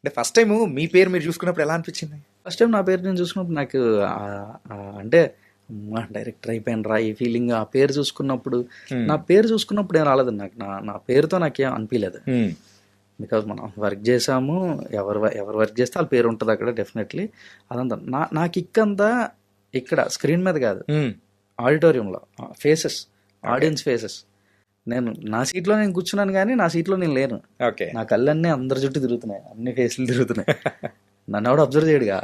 అంటే first time మీ పేరు మీరు చూసుకున్నప్పుడు ఎలా అనిపించింది? ఫస్ట్ టైం నా పేరు నేను చూసుకున్నప్పుడు నాకు అంటే డైరెక్టర్ అయిపోయాను రా ఈ ఫీలింగ్. ఆ పేరు చూసుకున్నప్పుడు నా పేరు చూసుకున్నప్పుడు ఏం రాలేదు నాకు. నా పేరుతో నాకేం అనిపించలేదు. బికాజ్ మనం వర్క్ చేసాము, ఎవరు వర్క్ చేస్తే వాళ్ళ పేరు ఉంటుంది అక్కడ డెఫినెట్లీ. అదంతా నా కిక్ అంతా ఇక్కడ స్క్రీన్ మీద కాదు, ఆడిటోరియంలో ఫేసెస్, ఆడియన్స్ ఫేసెస్. నేను నా సీట్లో నేను కూర్చున్నాను కానీ నా సీట్లో నేను లేను. నా కళ్ళన్నీ అందరి చుట్టూ తిరుగుతున్నాయి, అన్ని ఫేస్లు తిరుగుతున్నాయి. నన్ను ఎవడు అబ్జర్వ్ చేయడుగా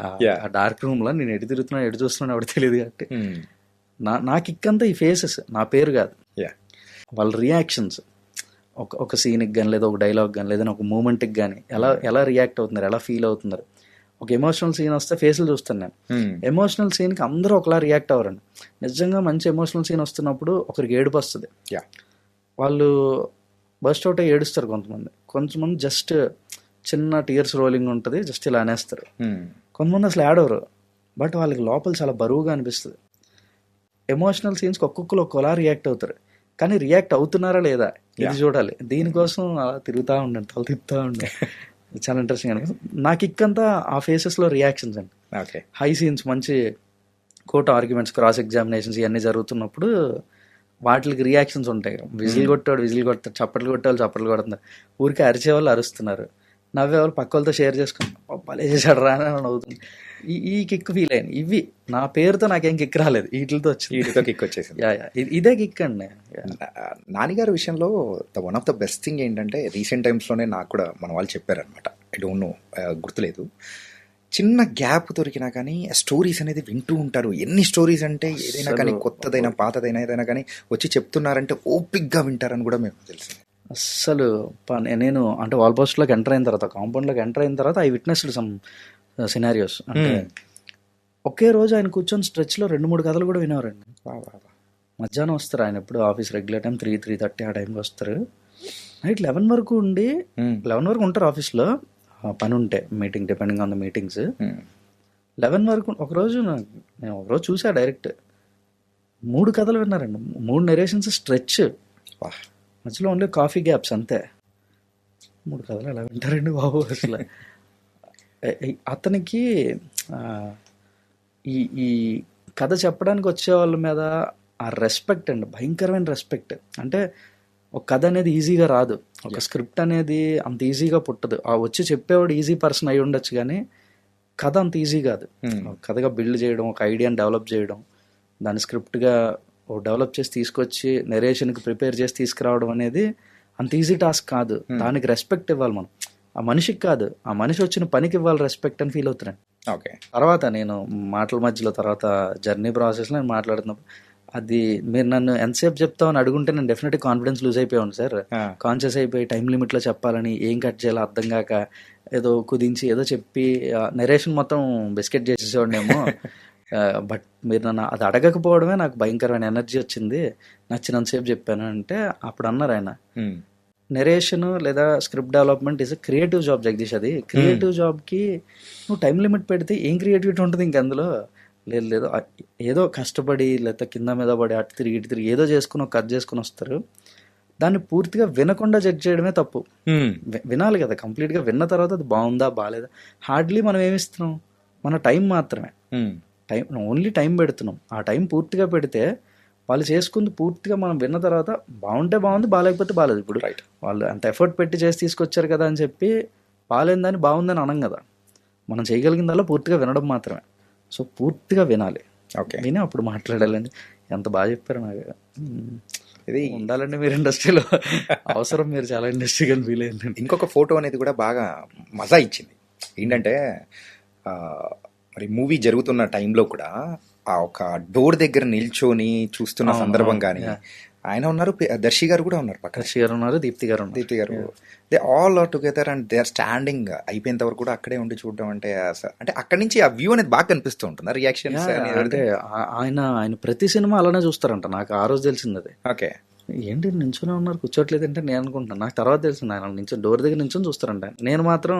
ఆ డార్క్ రూమ్ లో. నేను ఎటు తిరుగుతున్నాను ఎటు చూస్తున్నాను ఎవడు తెలియదు కాబట్టి నా కిక్ అంతా ఈ ఫేసెస్, నా పేరు కాదు. వాళ్ళ రియాక్షన్స్, ఒక సీన్కి కానీ లేదా ఒక డైలాగ్ కానీ లేదా ఒక మూమెంట్కి కానీ ఎలా రియాక్ట్ అవుతున్నారు, ఎలా ఫీల్ అవుతున్నారు. ఒక ఎమోషనల్ సీన్ వస్తే ఫేస్లు చూస్తాను నేను. ఎమోషనల్ సీన్కి అందరూ ఒకలా రియాక్ట్ అవ్వరండి. నిజంగా మంచి ఎమోషనల్ సీన్ వస్తున్నప్పుడు ఒకరికి ఏడుపు వస్తుంది, వాళ్ళు బస్ట్ అవుట్ అయ్యి ఏడుస్తారు. కొంతమంది జస్ట్ చిన్న టీయర్స్ రోలింగ్ ఉంటుంది, జస్ట్ ఇలా అనేస్తారు. కొంతమంది అసలు ఏడవరు, బట్ వాళ్ళకి లోపల చాలా బరువుగా అనిపిస్తుంది. ఎమోషనల్ సీన్స్కి ఒక్కొక్కరు ఒక్కోలా రియాక్ట్ అవుతారు, కానీ రియాక్ట్ అవుతున్నారా లేదా ఇది చూడాలి. దీనికోసం అలా తిరుగుతూ ఉండండి, తల తిప్పుతూ ఉండండి. చాలా ఇంట్రెస్టింగ్ అని. నాకు ఇక్కంతా ఆ ఫేసెస్లో రియాక్షన్స్ అండి. హై సీన్స్, మంచి కోర్ట్ ఆర్గ్యుమెంట్స్, క్రాస్ ఎగ్జామినేషన్స్ ఇవన్నీ జరుగుతున్నప్పుడు వాటికి రియాక్షన్స్ ఉంటాయి. విజిల్ కొట్టాడు, చప్పట్లు కొట్టేవాళ్ళు చప్పట్లు కొడుతున్నారు, ఊరికి అరిచేవాళ్ళు అరుస్తున్నారు, నవ్వేవాళ్ళు పక్క వాళ్ళతో షేర్ చేసుకుని భలే చేశాడు రా అని అవుతుంది. ఈ కిక్ ఫీల్ అయ్యాను. ఇవి నా పేరుతో నాకేం కిక్ రాలేదు, వీటితో కిక్ వచ్చేసింది. ఇదే కిక్ అండి. నానిగారి విషయంలో one of the best thing ఏంటంటే రీసెంట్ టైమ్స్లోనే నాకు కూడా మన వాళ్ళు చెప్పారనమాట, ఐ డోంట్ నో, గుర్తులేదు. చిన్న గ్యాప్ దొరికినా కానీ స్టోరీస్ అనేది వింటూ ఉంటారు. ఎన్ని స్టోరీస్ అంటే ఏదైనా కానీ, కొత్తదైనా పాతదైనా ఏదైనా కానీ వచ్చి చెప్తున్నారంటే ఓపిక్గా వింటారని కూడా మేము తెలుసు. అస్సలు నేను అంటే వాల్ పోస్ట్లోకి ఎంటర్ అయిన తర్వాత, కాంపౌండ్లోకి ఎంటర్ అయిన తర్వాత ఐ విట్నెస్డ్ సమ్ సినారియోస్. అంటే ఒకే రోజు ఆయన కూర్చొని స్ట్రెచ్లో 2-3 కథలు కూడా వినేవారండి. మధ్యాహ్నం వస్తారు ఆయన, ఎప్పుడు ఆఫీస్ రెగ్యులర్ టైం 3-3:30 ఆ టైంకి వస్తారు. నైట్ 11 వరకు ఉండి 11 వరకు ఉంటారు ఆఫీస్లో, పని ఉంటే meeting, depending on the meetings. 11 వరకు ఒకరోజు నేను ఒకరోజు చూసా, డైరెక్ట్ 3 కథలు విన్నారండి, 3 నెరేషన్స్ స్ట్రెచ్, మధ్యలో ఓన్లీ కాఫీ గ్యాప్స్ అంతే. 3 కథలు ఎలా వింటారండి బాబు అసలు. అతనికి ఈ కథ చెప్పడానికి వచ్చే వాళ్ళ మీద ఆ రెస్పెక్ట్ అండి, భయంకరమైన రెస్పెక్ట్. అంటే ఒక కథ అనేది ఈజీగా రాదు, ఒక స్క్రిప్ట్ అనేది అంత ఈజీగా పుట్టదు. ఆ వచ్చి చెప్పేవాడు ఈజీ పర్సన్ అయి ఉండొచ్చు, కానీ కథ అంత ఈజీ కాదు. కథగా బిల్డ్ చేయడం, ఒక ఐడియాని డెవలప్ చేయడం, దాని స్క్రిప్ట్గా డెవలప్ చేసి తీసుకొచ్చి నెరేషన్కి ప్రిపేర్ చేసి తీసుకురావడం అనేది అంత ఈజీ టాస్క్ కాదు. దానికి రెస్పెక్ట్ ఇవ్వాలి మనం, ఆ మనిషికి కాదు, ఆ మనిషి వచ్చిన పనికి ఇవ్వాలి రెస్పెక్ట్ అని ఫీల్ అవుతున్నాను. తర్వాత నేను మాటల మధ్యలో తర్వాత జర్నీ ప్రాసెస్లో నేను మాట్లాడుతున్నప్పుడు అది మీరు నన్ను ఎంతసేపు చెప్తామని అడుగుంటే నేను డెఫినెట్గా కాన్ఫిడెన్స్ లూజ్ అయిపోయాను సార్. కాన్షియస్ అయిపోయి టైం లిమిట్లో చెప్పాలని, ఏం కట్ చేయాలో అర్థం కాక ఏదో కుదించి ఏదో చెప్పి నెరేషన్ మొత్తం బిస్కెట్ చేసేసేవాడినేమో. బట్ మీరు నన్ను అది అడగకపోవడమే నాకు భయంకరమైన ఎనర్జీ వచ్చింది, నచ్చినంతసేపు చెప్పాను అంటే. అప్పుడు అన్నారు ఆయన, నెరేషన్ లేదా script development is a creative job Jagadish. అది క్రియేటివ్ జాబ్కి నువ్వు టైం లిమిట్ పెడితే ఏం క్రియేటివిటీ ఉంటుంది ఇంక అందులో? లేదు ఏదో కష్టపడి లేకపోతే కింద మీద పడి అటు తిరిగి ఏదో చేసుకుని కట్ చేసుకుని వస్తారు. దాన్ని పూర్తిగా వినకుండా జడ్జ్ చేయడమే తప్పు. వినాలి కదా, కంప్లీట్గా విన్న తర్వాత అది బాగుందా బాగాలేదా. హార్డ్లీ మనం ఏమిస్తున్నాం, మన టైం మాత్రమే, ఓన్లీ టైం పెడుతున్నాం. ఆ టైం పూర్తిగా పెడితే వాళ్ళు చేసుకుంది పూర్తిగా మనం విన్న తర్వాత బాగుంటే బాగుంది, బాగాలేకపోతే బాగాలేదు. ఇప్పుడు వాళ్ళు అంత ఎఫర్ట్ పెట్టి చేసి తీసుకొచ్చారు కదా అని చెప్పి బాగాలేదని బాగుందని అనం కదా. మనం చేయగలిగిందల్లా పూర్తిగా వినడం మాత్రమే. సో పూర్తిగా వినాలి, విని అప్పుడు మాట్లాడాలండి. ఎంత బాగా చెప్పారు. నాకు ఇది ఉండాలండి మీరు ఇండస్ట్రీలో, అవసరం. మీరు చాలా ఇండస్ట్రీగా ఫీల్ అయ్యింది. ఇంకొక ఫోటో అనేది కూడా బాగా మజా ఇచ్చింది. ఏంటంటే మరి మూవీ జరుగుతున్న టైంలో కూడా ఆ ఒక డోర్ దగ్గర నిల్చొని చూస్తున్న సందర్భం కానీ, ఆయన ఉన్నారు, దర్శి గారు కూడా ఉన్నారు, పక్కన దర్శి గారు ఉన్నారు, దీప్తి గారు. They all are together and they are standing. అయిపోయేంత వరకు కూడా అక్కడే ఉండి చూడడం అంటే అంటే అక్కడి నుంచి ఆ వ్యూ అనేది బాగా కనిపిస్తూ ఉంటుంది, రియాక్షన్స్. అంటే ఆయన ప్రతి సినిమా అలానే చూస్తారంట. నాకు ఆ రోజు తెలిసింది అది. ఓకే, ఏంటి నించునే ఉన్నారు కూర్చోట్లేదంటే నేను అనుకుంటున్నాను, నాకు తర్వాత తెలిసింది ఆయన నించొని డోర్ దగ్గర నించొని చూస్తారంట. నేను మాత్రం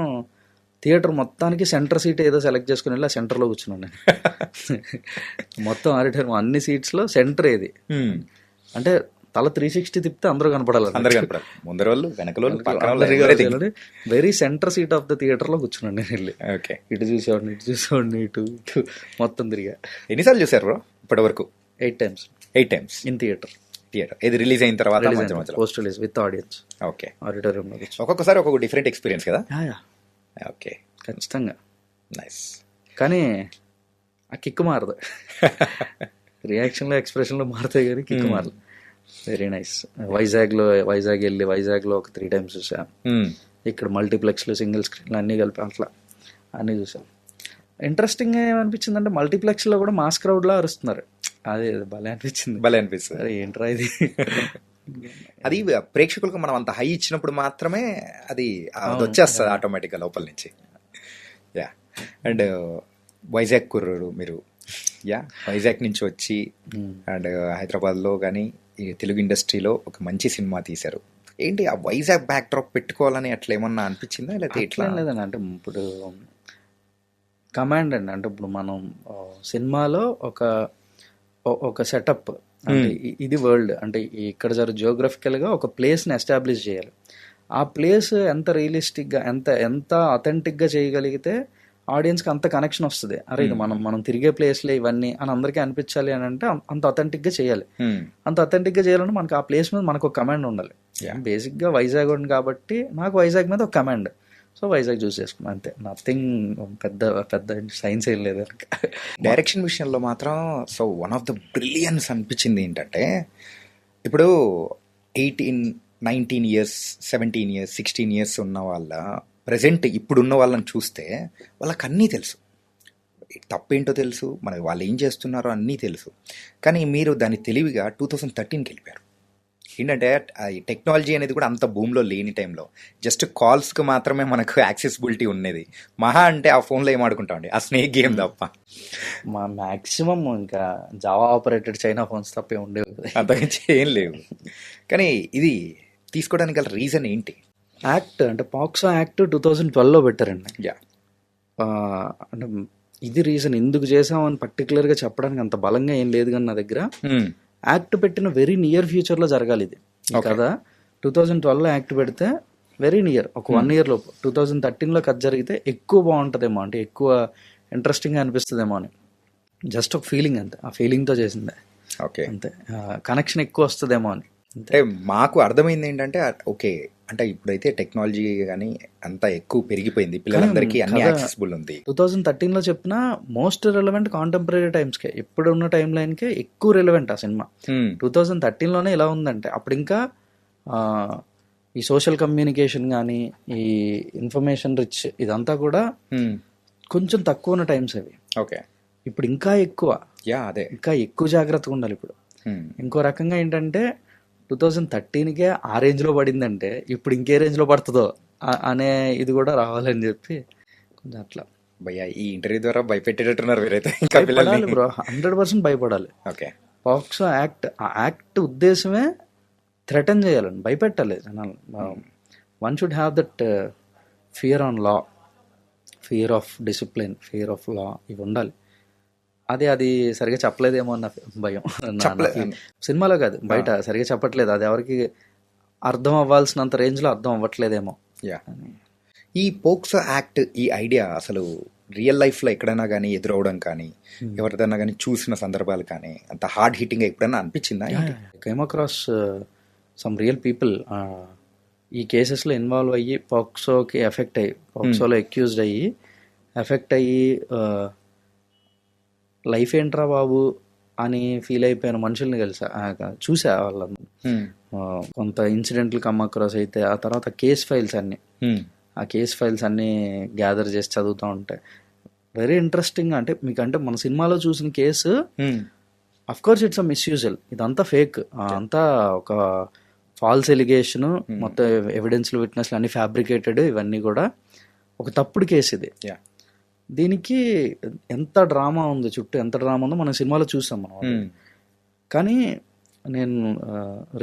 థియేటర్ మొత్తానికి సెంటర్ సీట్ ఏదో సెలెక్ట్ చేసుకుని వెళ్ళి ఆ సెంటర్లో కూర్చున్నాను నేను. మొత్తం ఆడిటోరియం అన్ని సీట్స్లో సెంటర్ ఏది అంటే తల 360 తిప్పితే అందరూ కనపడాలి. అందరు కనపడాలి, ముందర వాళ్ళు వెనకల వాళ్ళు పక్కన వాళ్ళు everything. Very centre seat of the theatre లో కూర్చున్నాను నేను వెళ్ళి. ఓకే, ఇటు చూసేవాడిని, ఇటు చూసేవాడిని, ఇటు ఇటు మొత్తం తిరిగా. ఎన్నిసార్లు చూసారు బ్రో ఇప్పటి వరకు? 8 times 8 times ఇన్ థియేటర్. ఇది రిలీజ్ అయిన తర్వాత మధ్య మధ్యలో post release with audience okay, auditorium లో కూర్చో. ఒక్కొక్కసారి ఒక్కొక్క డిఫరెంట్ ఎక్స్పీరియన్స్ కదా. ఓకే, ఖచ్చితంగా. నైస్. కానీ ఆ కిక్ మారదు, రియాక్షన్లో ఎక్స్ప్రెషన్లో మారుతాయి కానీ కిక్ మారదు. Very nice. వైజాగ్ వెళ్ళి వైజాగ్లో ఒక 3 times చూసాం. ఇక్కడ మల్టీప్లెక్స్లో సింగిల్ స్క్రీన్లు అన్నీ కలిపి అట్లా అన్నీ చూసాం. ఇంట్రెస్టింగ్ ఏమనిపించింది అంటే మల్టీప్లెక్స్లో కూడా మాస్ క్రౌడ్లా అరుస్తున్నారు. అదే భలే అనిపించింది. భలే అనిపిస్తుంది. అరే ఏంట్రా ఇది. అది ప్రేక్షకులకు మనం అంత హై ఇచ్చినప్పుడు మాత్రమే అది వచ్చేస్తుంది ఆటోమేటిక్గా లోపల నుంచి. యా, అండ్ వైజాగ్ కుర్రోడు మీరు. యా, వైజాగ్ నుంచి వచ్చి అండ్ హైదరాబాద్లో కానీ ఈ తెలుగు ఇండస్ట్రీలో ఒక మంచి సినిమా తీశారు. ఏంటి ఆ వైజాగ్ బ్యాక్ డ్రాప్ పెట్టుకోవాలని అట్లా ఏమన్నా అనిపించిందా లేకపోతే ఎట్లా? లేదండి, అంటే ఇప్పుడు కమాండ్ అండి, అంటే ఇప్పుడు మనం సినిమాలో ఒక సెటప్ అంటే ఇది వరల్డ్, అంటే ఇక్కడ జియోగ్రఫికల్గా ఒక ప్లేస్ని ఎస్టాబ్లిష్ చేయాలి. ఆ ప్లేస్ ఎంత రియలిస్టిక్గా ఎంత అథెంటిక్గా చేయగలిగితే ఆడియన్స్కి అంత కనెక్షన్ వస్తుంది. అరే ఇది మనం తిరిగే ప్లేస్లే ఇవన్నీ అని అందరికీ అనిపించాలి అని అంటే అంత అథెంటిక్గా చేయాలి. అంత అథెంటిక్గా చేయాలంటే మనకు ఆ ప్లేస్ మీద మనకు ఒక కమాండ్ ఉండాలి. బేసిక్గా వైజాగ్ ఉంది కాబట్టి నాకు వైజాగ్ మీద ఒక కమాండ్, సో వైజాగ్ చూస్ చేసుకున్నాను అంతే. నథింగ్ పెద్ద సైన్స్ ఏం లేదు. డైరెక్షన్ విషయంలో మాత్రం so one of the brilliance అనిపించింది ఏంటంటే, ఇప్పుడు 18, 19 years, 17 years, 16 years ఉన్న వాళ్ళ ప్రజెంట్ ఇప్పుడున్న వాళ్ళని చూస్తే వాళ్ళకి అన్నీ తెలుసు, తప్పేంటో తెలుసు, మనకి వాళ్ళు ఏం చేస్తున్నారో అన్నీ తెలుసు. కానీ మీరు దాన్ని తెలివిగా 2013కి వెళ్ళిపోయారు. ఏంటంటే ఈ టెక్నాలజీ అనేది కూడా అంత భూమిలో లేని టైంలో జస్ట్ కాల్స్కి మాత్రమే మనకు యాక్సెసిబిలిటీ ఉండేది. మహా అంటే ఆ ఫోన్లో ఏం ఆడుకుంటామండి, ఆ స్నేక్ గేమ్ తప్ప. మా మ్యాక్సిమం ఇంకా జావా ఆపరేటెడ్ చైనా ఫోన్స్ తప్పే ఉండేవి, అంతగా ఏం లేవు. కానీ ఇది తీసుకోవడానికి గల రీజన్ ఏంటి? యాక్ట్ అంటే పాక్సో యాక్ట్ 2012లో పెట్టారండి. యా, అంటే ఇది రీజన్ ఎందుకు చేసామని పర్టికులర్గా చెప్పడానికి అంత బలంగా ఏం లేదు. కానీ నా దగ్గర యాక్ట్ పెట్టిన వెరీ నియర్ ఫ్యూచర్లో జరగాలి ఇది కదా. 2012లో యాక్ట్ పెడితే వెరీ నియర్ ఒక 1 year లోపు 2013లో కథ జరిగితే ఎక్కువ బాగుంటుందేమో, అంటే ఎక్కువ ఇంట్రెస్టింగ్గా అనిపిస్తుందేమో అని జస్ట్ ఒక ఫీలింగ్, అంతే. ఆ ఫీలింగ్తో చేసిందే. ఓకే, అంతే. కనెక్షన్ ఎక్కువ వస్తుందేమో అని. అంటే మాకు అర్థమైంది ఏంటంటే ఓకే, అంటే ఇప్పుడైతే టెక్నాలజీ కానీ అంతా ఎక్కువ పెరిగిపోయింది, పిల్లలందరికీ అన్ని యాక్సెసిబుల్ ఉంది. 2013లో చెప్పిన మోస్ట్ రిలవెంట్ కాంటెంపరీ టైమ్స్కే, ఇప్పుడు ఉన్న టైం లైన్కే ఎక్కువ రిలవెంట్ ఆ సినిమా. 2013లోనే ఇలా ఉందంటే అప్పుడు ఇంకా ఈ సోషల్ కమ్యూనికేషన్ కానీ ఈ ఇన్ఫర్మేషన్ రిచ్ ఇదంతా కూడా కొంచెం తక్కువ ఉన్న టైమ్స్ అవి. ఓకే, ఇప్పుడు ఇంకా ఎక్కువ. అదే ఇంకా ఎక్కువ జాగ్రత్తగా ఉండాలి ఇప్పుడు. ఇంకో రకంగా ఏంటంటే 2013కే ఆ రేంజ్లో పడిందంటే ఇప్పుడు ఇంకే రేంజ్లో పడుతుందో అనే ఇది కూడా రావాలని చెప్పి కొంచెం అట్లా. భయ్యా, ఈ ఇంటర్వ్యూ ద్వారా భయపెట్టేటట్టున్నారు మీరైతే. బ్రో 100% భయపడాలి. ఓకే, పాక్సో యాక్ట్, ఆ యాక్ట్ ఉద్దేశమే థ్రెటన్ చేయాలని, భయపెట్టాలి జనాలు. One should have that fear on law, fear of discipline, fear of law, ఇవి ఉండాలి. అది సరిగా చెప్పలేదేమో అన్న భయం సినిమాలో కాదు, బయట సరిగా చెప్పట్లేదు. అది ఎవరికి అర్థం అవ్వాల్సినంత రేంజ్లో అర్థం అవ్వట్లేదేమో. ఈ పోక్సో యాక్ట్, ఈ ఐడియా అసలు రియల్ లైఫ్లో ఎక్కడైనా కానీ ఎదురవడం కానీ ఎవరిదైనా కానీ చూసిన సందర్భాలు కానీ అంత హార్డ్ హిట్టింగ్ ఎప్పుడైనా అనిపించిందా? Came across some real people ఈ కేసెస్లో ఇన్వాల్వ్ అయ్యి పాక్సోకి ఎఫెక్ట్ అయ్యి, పాక్సోలో అక్యూజ్డ్ అయ్యి ఎఫెక్ట్ అయ్యి లైఫ్ ఏంట్రా బాబు అని ఫీల్ అయిపోయిన మనుషుల్ని చూసా వాళ్ళని. కొంత ఇన్సిడెంట్లు కమ్ అక్రాస్ అయితే ఆ తర్వాత కేస్ ఫైల్స్ అన్నీ గ్యాదర్ చేసి చదువుతూ ఉంటాయి. Very interesting. అంటే మీకంటే మన సినిమాలో చూసిన case of course it's a misusal, ఇదంతా ఫేక్, అంతా ఒక ఫాల్స్ ఎలిగేషన్, మొత్తం ఎవిడెన్స్లు విట్నెస్లు అన్ని ఫ్యాబ్రికేటెడ్, ఇవన్నీ కూడా ఒక తప్పుడు కేసు ఇది. దీనికి ఎంత డ్రామా ఉంది, చుట్టూ ఎంత డ్రామా ఉందో మనం సినిమాలో చూసాం మనం. కానీ నేను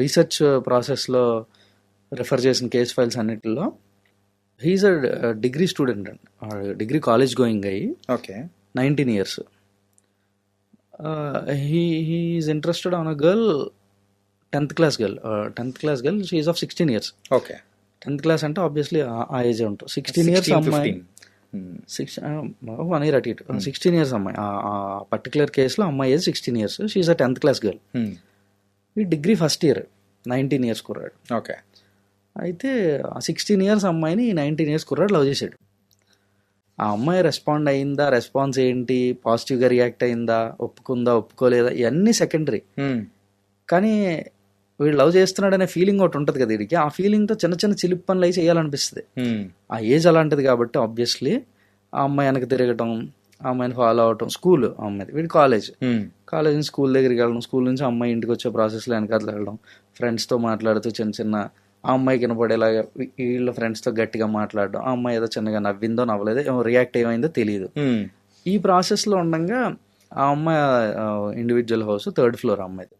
రీసెర్చ్ ప్రాసెస్లో రిఫర్ చేసిన కేస్ ఫైల్స్ అన్నిటిలో హీఈస్ అ డిగ్రీ స్టూడెంట్ అండి, డిగ్రీ కాలేజ్ గోయింగ్ అయ్యి 19 years. He is interested on a girl 10th class girl she of 16 years. Okay. 10th class అంటే ఆబ్వియస్లీ ఆ ఏజ్ ఉంటుంది. 16 years అమ్మాయి, 1 year అటు ఇటు, 16 years అమ్మాయి. ఆ పర్టికులర్ కేసులో అమ్మాయి age 16 years, she a 10th class girl. ఈ డిగ్రీ ఫస్ట్ ఇయర్, 19 years కుర్రాడు. ఓకే. అయితే ఆ 16 years అమ్మాయిని 19 years కుర్రాడు లవ్ చేశాడు. ఆ అమ్మాయి రెస్పాండ్ అయిందా, రెస్పాన్స్ ఏంటి, పాజిటివ్గా రియాక్ట్ అయిందా, ఒప్పుకుందా, ఒప్పుకోలేదా, ఇవన్నీ సెకండరీ. కానీ వీడు లవ్ చేస్తున్నాడు అనే ఫీలింగ్ ఒకటి ఉంటుంది కదా వీడికి. ఆ ఫీలింగ్తో చిన్న చిన్న చిలిపి పనులు అయి చేయాలనిపిస్తుంది. ఆ ఏజ్ అలాంటిది కాబట్టి ఆబ్వియస్లీ ఆ అమ్మాయి వెనక తిరగటం, ఆ అమ్మాయిని ఫాలో అవటం. స్కూల్ ఆ అమ్మాయిది, వీడి కాలేజ్ నుంచి స్కూల్ దగ్గరికి వెళ్ళడం, స్కూల్ నుంచి అమ్మాయి ఇంటికి వచ్చే ప్రాసెస్లో వెనకాల వెళ్ళడం, ఫ్రెండ్స్తో మాట్లాడుతూ చిన్న చిన్న ఆ అమ్మాయికి వినపడేలాగా వీళ్ళ ఫ్రెండ్స్తో గట్టిగా మాట్లాడడం. ఆ అమ్మాయి ఏదో చిన్నగా నవ్విందో నవ్వలేదో, రియాక్ట్ ఏమైందో తెలియదు. ఈ ప్రాసెస్లో ఉండగా ఆ అమ్మాయి ఇండివిజువల్ హౌస్ 3rd floor అమ్మాయిది,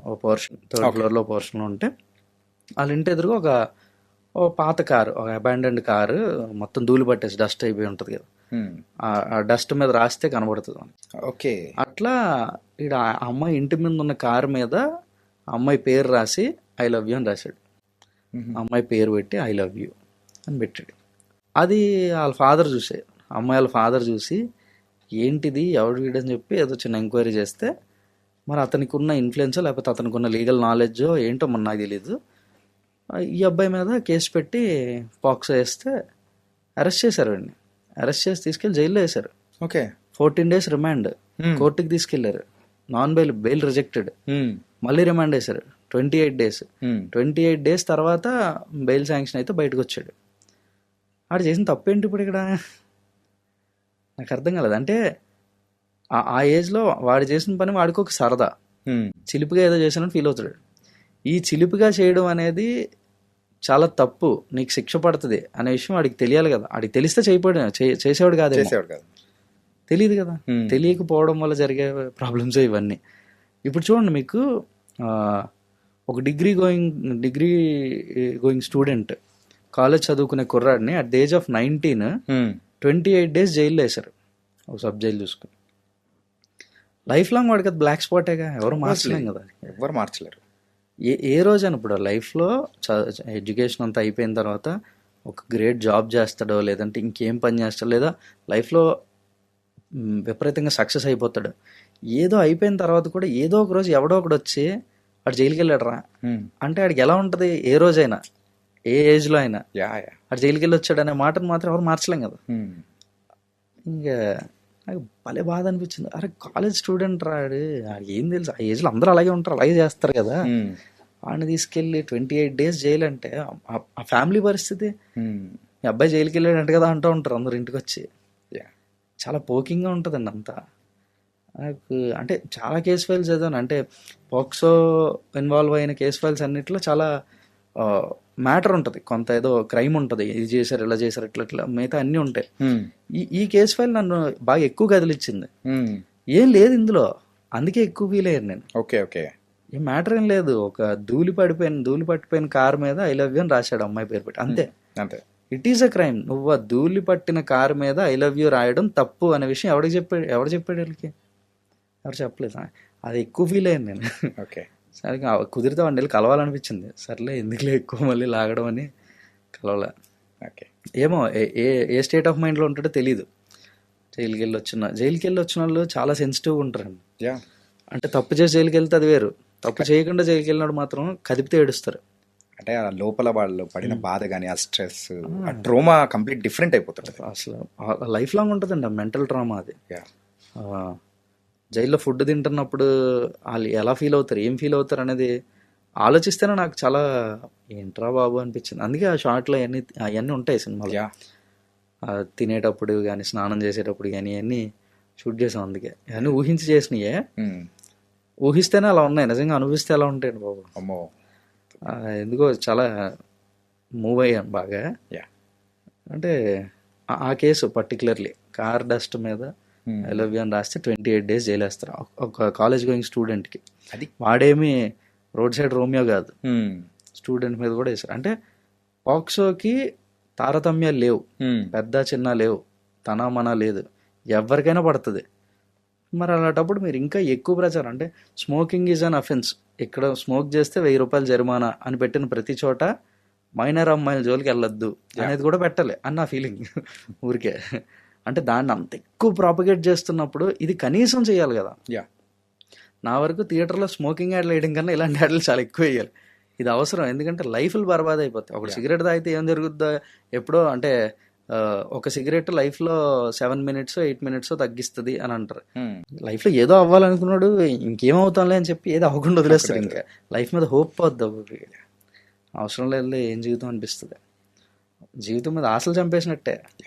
ఓ పోర్షన్ 3rd floorలో పోర్షన్లో ఉంటే వాళ్ళ ఇంటి ఎదురుగా ఒక పాత కారు, ఒక అబాండెండ్ కారు, మొత్తం ధూళి పట్టేసి డస్ట్ అయిపోయి ఉంటుంది కదా, ఆ డస్ట్ మీద రాస్తే కనబడుతుంది. ఓకే. అట్లా ఇక్కడ ఆ అమ్మాయి ఇంటి మీద ఉన్న కారు మీద అమ్మాయి పేరు రాసి ఐ లవ్ యూ అని రాశాడు. అమ్మాయి పేరు పెట్టి ఐ లవ్ యూ అని పెట్టాడు. అది వాళ్ళ ఫాదర్ చూసాడు. అమ్మాయి వాళ్ళ ఫాదర్ చూసి ఏంటిది, ఎవడు వీడని చెప్పి ఏదో చిన్న ఎంక్వైరీ చేస్తే, మరి అతనికి ఉన్న ఇన్ఫ్లుయెన్సో లేకపోతే అతనికి ఉన్న లీగల్ నాలెడ్జో ఏంటో మన నాకు తెలీదు, ఈ అబ్బాయి మీద కేసు పెట్టి పాక్సో వేస్తే అరెస్ట్ చేశారు. వాడిని అరెస్ట్ చేసి తీసుకెళ్ళి జైల్లో వేశారు. ఓకే. 14 days రిమాండ్, కోర్టుకి తీసుకెళ్లారు. Non bail rejected. మళ్ళీ రిమాండ్ వేశారు 28 days. 28 days తర్వాత బెయిల్ శాంక్షన్ అయితే బయటకు వచ్చాడు. ఆడు చేసిన తప్పేంటి ఇప్పుడు ఇక్కడ నాకు అర్థం కాలేదు. అంటే ఆ ఏజ్లో వాడు చేసిన పని వాడికి ఒక సరదా, చిలిపిగా ఏదో చేశానని ఫీల్ అవుతాడు. ఈ చిలిపిగా చేయడం అనేది చాలా తప్పు, నీకు శిక్ష పడుతుంది అనే విషయం వాడికి తెలియాలి కదా. వాడికి తెలిస్తే చేసేవాడు కాదు, తెలియదు కదా. తెలియకపోవడం వల్ల జరిగే ప్రాబ్లమ్స్ ఇవన్నీ. ఇప్పుడు చూడండి, మీకు ఒక డిగ్రీ గోయింగ్ స్టూడెంట్, కాలేజ్ చదువుకునే కుర్రాడిని at the age of 19 28 days జైల్లో వేశారు, ఒక సబ్ జైలు చూసుకుని. లైఫ్ లాంగ్ వాడికి అది బ్లాక్ స్పాటేగా, ఎవరు మార్చలేం కదా, ఎవరు మార్చలేరు. ఏ రోజైనా ఇప్పుడు లైఫ్లో ఎడ్యుకేషన్ అంతా అయిపోయిన తర్వాత ఒక గ్రేట్ జాబ్ చేస్తాడో, లేదంటే ఇంకేం పని చేస్తాడో, లేదా లైఫ్లో విపరీతంగా సక్సెస్ అయిపోతాడు. ఏదో అయిపోయిన తర్వాత కూడా ఏదో ఒక రోజు ఎవడో ఒకడు వచ్చి వాడు జైలుకి వెళ్ళాడు రా అంటే వాడికి ఎలా ఉంటుంది, ఏ రోజైనా ఏ ఏజ్లో అయినా వాడు జైలుకి వెళ్ళి వచ్చాడు అనే మాటను మాత్రం ఎవరు మార్చలేం కదా. ఇంకా నాకు భలే బాధ అనిపించింది. అరే కాలేజ్ స్టూడెంట్ రాడు, వాడికి ఏం తెలుసు, ఆ ఏజ్లో అందరూ అలాగే ఉంటారు, అలాగే చేస్తారు కదా. వాడిని తీసుకెళ్ళి 28 days జైలు అంటే ఆ ఫ్యామిలీ పరిస్థితి, మీ అబ్బాయి జైలుకి వెళ్ళాడంట కదా అంటూ ఉంటారు అందరు ఇంటికి వచ్చి. చాలా పోకింగ్గా ఉంటుందండి అంతా. నాకు అంటే చాలా కేస్ ఫైల్స్ చదివాను, అంటే పోక్సో ఇన్వాల్వ్ అయిన కేస్ ఫైల్స్ అన్నిట్లో చాలా మ్యాటర్ ఉంటుంది, కొంత ఏదో క్రైమ్ ఉంటుంది, ఇది చేశారు ఇలా చేశారు ఇట్లా మిగతా అన్నీ ఉంటాయి. ఈ కేస్ ఫైల్ నన్ను బాగా ఎక్కువ కదిలిచ్చింది. ఏం లేదు ఇందులో, అందుకే ఎక్కువ ఫీల్ అయ్యాను నేను. Okay okay. ఈ మ్యాటర్ ఏం లేదు, ఒక ధూళి పట్టిపోయిన కార్ మీద ఐ లవ్ యూ అని రాశాడు అమ్మాయి పేరు పెట్టి, అంతే. It is a crime. నువ్వు ఆ ధూళి పట్టిన కార్ మీద ఐ లవ్ యూ రాయడం తప్పు అనే విషయం ఎవరు చెప్పాడు వీళ్ళకి? ఎవరు చెప్పలేదు. అది ఎక్కువ ఫీల్ అయ్యాను నేను. ఓకే. సరే కుదిరితే వాడిని వెళ్ళి కలవాలనిపించింది. సర్లే ఎందుకులే ఎక్కువ మళ్ళీ లాగడం అని కలవలే. ఓకే. ఏమో ఏ స్టేట్ ఆఫ్ మైండ్లో ఉంటాడో తెలీదు. జైలుకి వెళ్ళి వచ్చిన వాళ్ళు చాలా సెన్సిటివ్గా ఉంటారండి. అంటే తప్పు చేసి జైలుకి వెళ్తే అది వేరు, తప్పు చేయకుండా జైలుకి వెళ్ళినాడు మాత్రం కదిపితే ఏడుస్తారు. అంటే ఆ లోపల వాళ్ళు పడిన బాధ కానీ, ఆ స్ట్రెస్, ఆ ట్రోమా కంప్లీట్ డిఫరెంట్ అయిపోతుంది. అసలు లైఫ్ లాంగ్ ఉంటుందండి ఆ మెంటల్ ట్రామా అది. జైల్లో ఫుడ్ తింటున్నప్పుడు వాళ్ళు ఎలా ఫీల్ అవుతారు, ఏం ఫీల్ అవుతారు అనేది ఆలోచిస్తేనే నాకు చాలా ఏంట్రా బాబు అనిపించింది. అందుకే ఆ షార్ట్లో అవన్నీ ఉంటాయి సినిమాలో. తినేటప్పుడు కానీ, స్నానం చేసేటప్పుడు కానీ అన్నీ షూట్ చేసాం. అందుకే అవన్నీ ఊహించి చేసినాయే, ఊహిస్తేనే అలా ఉన్నాయి, నిజంగా అనిపిస్తే ఎలా ఉంటాయండి బాబు. అమ్మో, ఎందుకో చాలా మూవ్ అయ్యాను బాగా. అంటే ఆ కేసు పర్టికులర్లీ కార్ డస్ట్ మీద ఐ లవ్ యూ అని రాస్తే 28 days జైలు వేస్తారు ఒక కాలేజ్ గోయింగ్ స్టూడెంట్కి. అది వాడేమి రోడ్ సైడ్ రోమియో కాదు, స్టూడెంట్ మీద కూడా వేస్తారు. అంటే పాక్సోకి తారతమ్యాలు లేవు, పెద్ద చిన్న లేవు, తన మన లేదు, ఎవరికైనా పడుతుంది. మరి అలాంటప్పుడు మీరు ఇంకా ఎక్కువ ప్రచారం అంటే స్మోకింగ్ ఈజ్ అన్ అఫెన్స్, ఇక్కడ స్మోక్ చేస్తే 1000 రూపాయలు జరిమానా అని పెట్టిన ప్రతి చోట మైనర్ అమ్మాయిల జోలికి వెళ్ళొద్దు అనేది కూడా పెట్టాలి అని నా ఫీలింగ్. ఊరికే అంటే దాన్ని అంత ఎక్కువ ప్రాపగేట్ చేస్తున్నప్పుడు ఇది కనీసం చేయాలి కదా. యా, నా వరకు థియేటర్లో స్మోకింగ్ యాడ్లు వేయడం కన్నా ఇలాంటి యాడ్లు చాలా ఎక్కువ వేయాలి. ఇది అవసరం, ఎందుకంటే లైఫ్లు బర్బాద్ అయిపోతాయి. ఒక సిగరెట్ తాగితే ఏం జరుగుద్దో ఎప్పుడో అంటే ఒక సిగరెట్ లైఫ్లో 7 minutes 8 minutes తగ్గిస్తుంది అని అంటారు. లైఫ్లో ఏదో అవ్వాలనుకున్నాడు ఇంకేమవుతాంలే అని చెప్పి ఏదో అవ్వకుండా వదిలేస్తారు. ఇంకా లైఫ్ మీద హోప్ పోద్ది, అవసరం లేదు ఏం జీవితం అనిపిస్తుంది. జీవితం మీద ఆశలు చంపేసినట్టే.